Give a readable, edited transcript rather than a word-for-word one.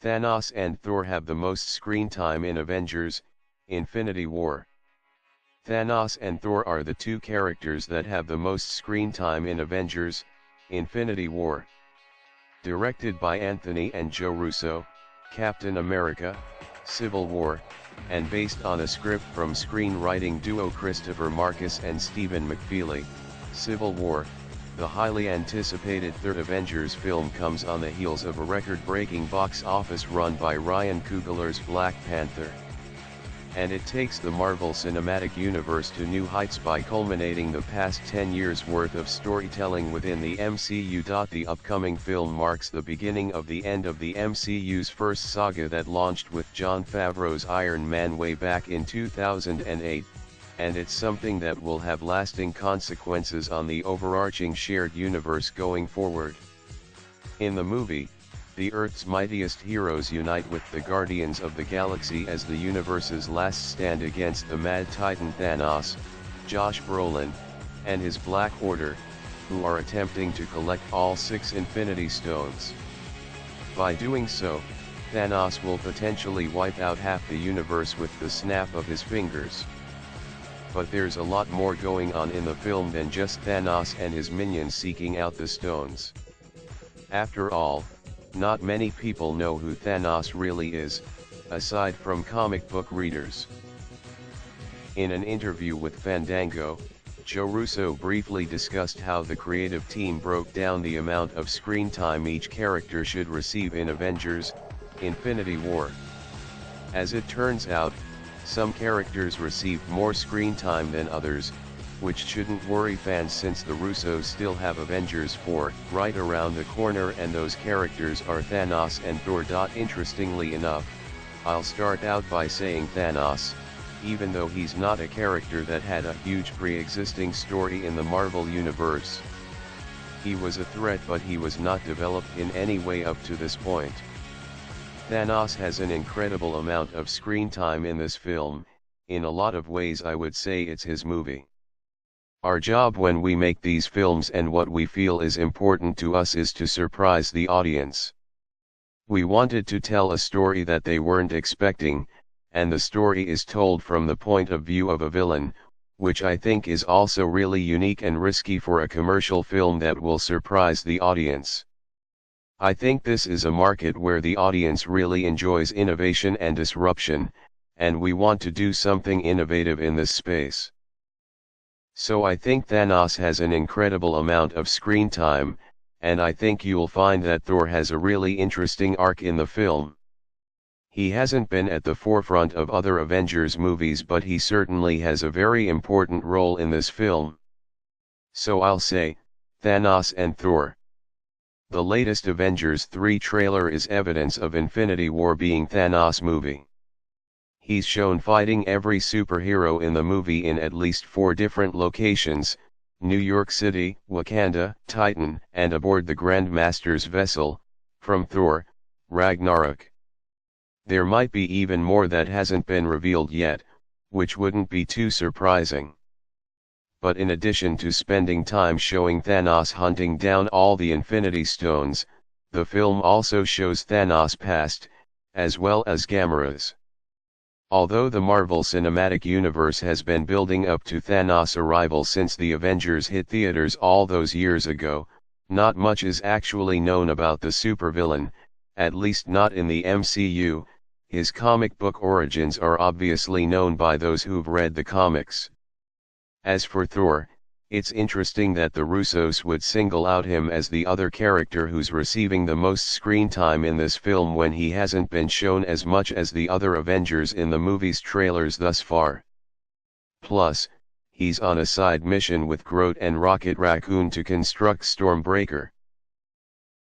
Thanos and Thor have the most screen time in Avengers: Infinity War. Thanos and Thor are the two characters that have the most screen time in Avengers: Infinity War. Directed by Anthony and Joe Russo, Captain America: Civil War, and based on a script from screenwriting duo Christopher Markus and Stephen McFeely, Civil War, the highly anticipated third Avengers film, comes on the heels of a record-breaking box office run by Ryan Coogler's Black Panther. And it takes the Marvel Cinematic Universe to new heights by culminating the past 10 years' worth of storytelling within the MCU. The upcoming film marks the beginning of the end of the MCU's first saga that launched with Jon Favreau's Iron Man way back in 2008, and it's something that will have lasting consequences on the overarching shared universe going forward. In the movie, the Earth's mightiest heroes unite with the Guardians of the Galaxy as the universe's last stand against the Mad Titan Thanos, Josh Brolin, and his Black Order, who are attempting to collect all 6 Infinity Stones. By doing so, Thanos will potentially wipe out half the universe with the snap of his fingers. But there's a lot more going on in the film than just Thanos and his minions seeking out the stones. After all, not many people know who Thanos really is, aside from comic book readers. In an interview with Fandango, Joe Russo briefly discussed how the creative team broke down the amount of screen time each character should receive in Avengers: Infinity War. As it turns out, some characters received more screen time than others, which shouldn't worry fans since the Russos still have Avengers 4 right around the corner, and those characters are Thanos and Thor. Interestingly enough, I'll start out by saying Thanos, even though he's not a character that had a huge pre-existing story in the Marvel Universe. He was a threat, but he was not developed in any way up to this point. Thanos has an incredible amount of screen time in this film. In a lot of ways I would say it's his movie. Our job when we make these films and what we feel is important to us is to surprise the audience. We wanted to tell a story that they weren't expecting, and the story is told from the point of view of a villain, which I think is also really unique and risky for a commercial film that will surprise the audience. I think this is a market where the audience really enjoys innovation and disruption, and we want to do something innovative in this space. So I think Thanos has an incredible amount of screen time, and I think you'll find that Thor has a really interesting arc in the film. He hasn't been at the forefront of other Avengers movies, but he certainly has a very important role in this film. So I'll say, Thanos and Thor. The latest Avengers 3 trailer is evidence of Infinity War being Thanos' movie. He's shown fighting every superhero in the movie in at least 4 different locations: New York City, Wakanda, Titan, and aboard the Grandmaster's vessel, from Thor: Ragnarok. There might be even more that hasn't been revealed yet, which wouldn't be too surprising. But in addition to spending time showing Thanos hunting down all the Infinity Stones, the film also shows Thanos' past, as well as Gamera's. Although the Marvel Cinematic Universe has been building up to Thanos' arrival since the Avengers hit theaters all those years ago, not much is actually known about the supervillain, at least not in the MCU. His comic book origins are obviously known by those who've read the comics. As for Thor, it's interesting that the Russos would single out him as the other character who's receiving the most screen time in this film when he hasn't been shown as much as the other Avengers in the movie's trailers thus far. Plus, he's on a side mission with Groot and Rocket Raccoon to construct Stormbreaker.